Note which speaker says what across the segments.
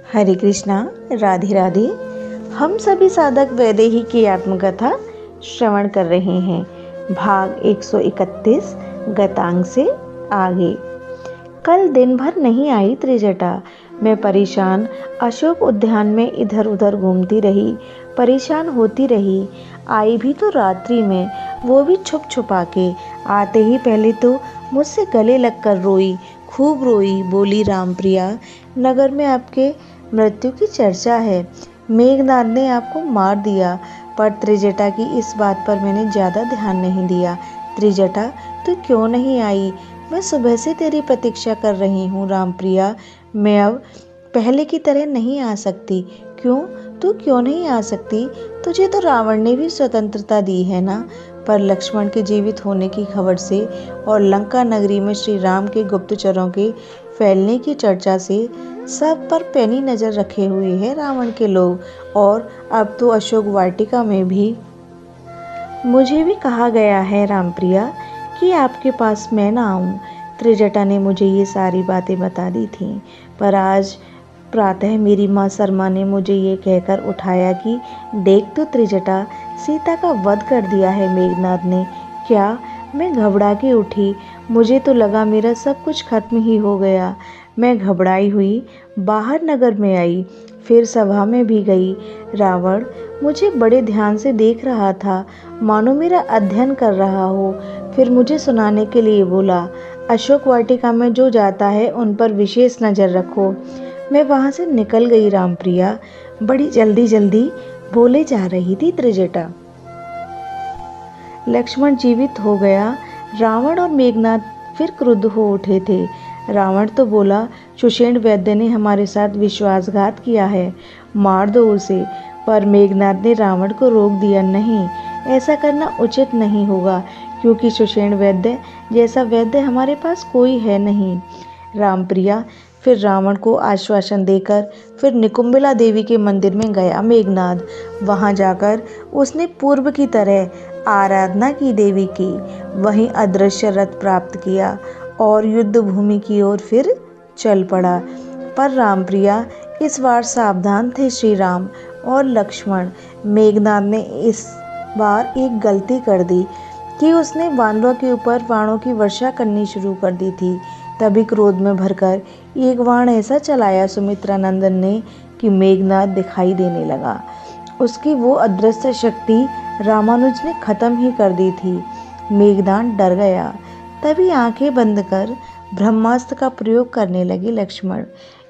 Speaker 1: हरे कृष्णा, राधे राधे। हम सभी साधक वैदेही की आत्मकथा श्रवण कर रहे हैं। भाग 131 गतांग से आगे। कल दिन भर नहीं आई त्रिजटा। मैं परेशान अशोक उद्यान में इधर उधर घूमती रही, परेशान होती रही। आई भी तो रात्रि में, वो भी छुप छुपा के। आते ही पहले तो मुझसे गले लगकर रोई, खूब रोई। बोली, रामप्रिया, नगर में आपके मृत्यु की चर्चा है। मेघनाद ने आपको मार दिया। पर त्रिजटा की इस बात पर मैंने ज़्यादा ध्यान नहीं दिया। त्रिजटा, तू क्यों नहीं आई? मैं सुबह से तेरी प्रतीक्षा कर रही हूँ रामप्रिया। मैं अब पहले की तरह नहीं आ सकती। क्यों? तू क्यों नहीं आ सकती? तुझे तो रावण ने भी स्वतंत्रता दी है ना। पर लक्ष्मण के जीवित होने की खबर से और लंका नगरी में श्री राम के गुप्तचरों के फैलने की चर्चा से सब पर पैनी नज़र रखे हुए हैं रावण के लोग। और अब तो अशोक वाटिका में भी मुझे भी कहा गया है रामप्रिया कि आपके पास मैं ना आऊँ। त्रिजटा ने मुझे ये सारी बातें बता दी थीं। पर आज प्रातः मेरी माँ शर्मा ने मुझे ये कहकर उठाया कि देख तो त्रिजटा, सीता का वध कर दिया है मेघनाद ने। क्या? मैं घबरा के उठी। मुझे तो लगा मेरा सब कुछ खत्म ही हो गया। मैं घबराई हुई बाहर नगर में आई, फिर सभा में भी गई। रावण मुझे बड़े ध्यान से देख रहा था, मानो मेरा अध्ययन कर रहा हो। फिर मुझे सुनाने के लिए बोला, अशोक वाटिका में जो जाता है उन पर विशेष नज़र रखो। मैं वहाँ से निकल गई रामप्रिया। बड़ी जल्दी जल्दी बोले जा रही थी त्रिजटा। लक्ष्मण जीवित हो गया। रावण और मेघनाद फिर क्रुद्ध हो उठे थे। रावण तो बोला, सुषेण वैद्य ने हमारे साथ विश्वासघात किया है, मार दो उसे। पर मेघनाद ने रावण को रोक दिया, नहीं, ऐसा करना उचित नहीं होगा, क्योंकि सुषेण वैद्य जैसा वैद्य हमारे पास कोई है नहीं। रामप्रिया, फिर रावण को आश्वासन देकर फिर निकुंबिला देवी के मंदिर में गया मेघनाद। वहां जाकर उसने पूर्व की तरह आराधना की देवी की, वहीं अदृश्य रथ प्राप्त किया और युद्ध भूमि की ओर फिर चल पड़ा। पर रामप्रिया, इस बार सावधान थे श्री राम और लक्ष्मण। मेघनाद ने इस बार एक गलती कर दी कि उसने वानरों के ऊपर बाणों की वर्षा करनी शुरू कर दी थी। तभी क्रोध में भरकर एक बाण ऐसा चलाया सुमित्रा नंदन ने कि मेघनाद दिखाई देने लगा। उसकी वो अदृश्य शक्ति रामानुज ने खत्म ही कर दी थी। मेघनाद डर गया। तभी आंखें बंद कर ब्रह्मास्त्र का प्रयोग करने लगे लक्ष्मण।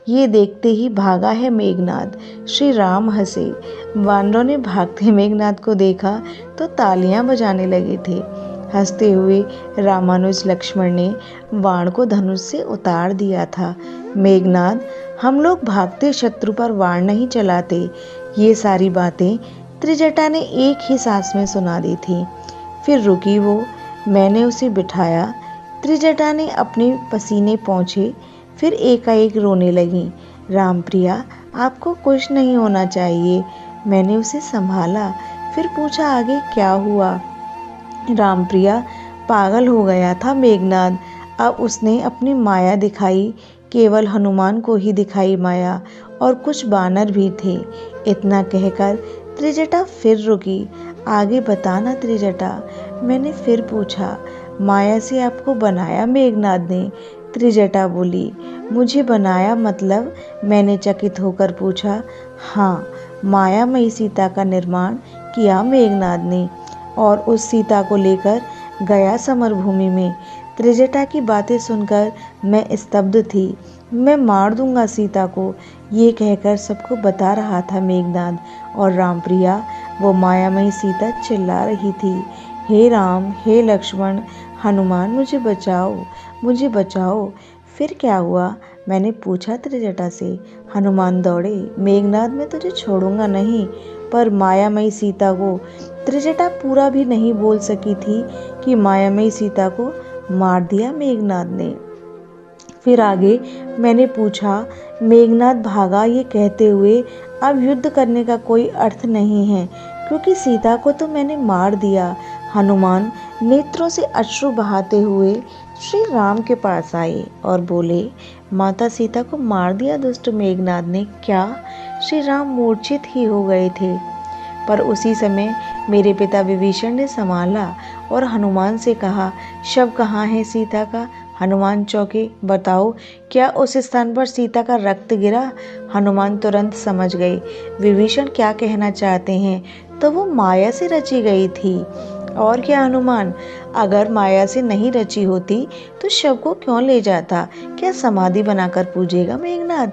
Speaker 1: ये देखते ही भागा है मेघनाद। श्री राम हंसे। वानरों ने भागते मेघनाद को देखा तो तालियां बजाने लगे थे। हंसते हुए रामानुज लक्ष्मण ने बाण को धनुष से उतार दिया था। मेघनाद, हम लोग भागते शत्रु पर बाण नहीं चलाते। ये सारी बातें त्रिजटा ने एक ही सांस में सुना दी थी। फिर रुकी वो। मैंने उसे बिठाया। त्रिजटा ने अपने पसीने पोंछे, फिर एकाएक रोने लगी। रामप्रिया, आपको कुछ नहीं होना चाहिए। मैंने उसे संभाला, फिर पूछा, आगे क्या हुआ? रामप्रिया, पागल हो गया था मेघनाद। अब उसने अपनी माया दिखाई, केवल हनुमान को ही दिखाई माया, और कुछ बानर भी थे। इतना कहकर त्रिजटा फिर रुकी। आगे बताना त्रिजटा। मैंने फिर पूछा, माया से आपको बनाया मेघनाद ने? त्रिजटा बोली, मुझे बनाया मतलब? मैंने चकित होकर पूछा। हाँ, मायामयी सीता का निर्माण किया मेघनाद ने, और उस सीता को लेकर गया समरभूमि में। त्रिजटा की बातें सुनकर मैं स्तब्ध थी। मैं मार दूंगा सीता को, ये कहकर सबको बता रहा था मेघनाद। और रामप्रिया, वो मायामयी सीता चिल्ला रही थी, हे राम, हे लक्ष्मण, हनुमान, मुझे बचाओ, मुझे बचाओ। फिर क्या हुआ? मैंने पूछा त्रिजटा से। हनुमान दौड़े, मेघनाद, मैं तुझे छोड़ूंगा नहीं। पर मायामयी सीता को त्रिजटा पूरा भी नहीं बोल सकी थी कि मायामयी सीता को मार दिया मेघनाद ने। फिर आगे मैंने पूछा। मेघनाद भागा ये कहते हुए, अब युद्ध करने का कोई अर्थ नहीं है, क्योंकि सीता को तो मैंने मार दिया। हनुमान नेत्रों से अश्रु बहाते हुए श्री राम के पास आए और बोले, माता सीता को मार दिया दुष्ट मेघनाद ने। क्या? श्री राम मूर्छित ही हो गए थे। पर उसी समय मेरे पिता विभीषण ने संभाला और हनुमान से कहा, शव कहाँ है सीता का? हनुमान चौंके। बताओ, क्या उस स्थान पर सीता का रक्त गिरा? हनुमान तुरंत समझ गए विभीषण क्या कहना चाहते हैं। तो वो माया से रची गई थी। और क्या हनुमान, अगर माया से नहीं रची होती तो शव को क्यों ले जाता? क्या समाधि बनाकर पूजेगा मेघनाद?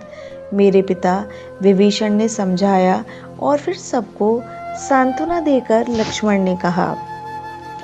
Speaker 1: मेरे पिता विभीषण ने समझाया और फिर सबको सांत्वना देकर लक्ष्मण ने कहा,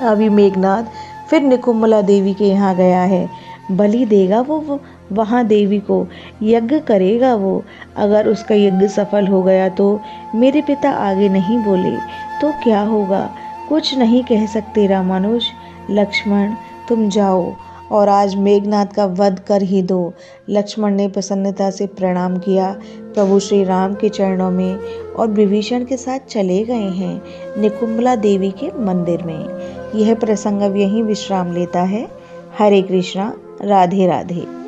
Speaker 1: अभी मेघनाद फिर निकुंभला देवी के यहाँ गया है। बलि देगा वो वहाँ देवी को, यज्ञ करेगा वो। अगर उसका यज्ञ सफल हो गया तो मेरे पिता आगे नहीं बोले तो क्या होगा? कुछ नहीं कह सकते रामानुज। लक्ष्मण, तुम जाओ और आज मेघनाद का वध कर ही दो। लक्ष्मण ने प्रसन्नता से प्रणाम किया प्रभु श्री राम के चरणों में और विभीषण के साथ चले गए हैं निकुंभला देवी के मंदिर में। यह प्रसंग अब यहीं विश्राम लेता है। हरे कृष्णा, राधे राधे।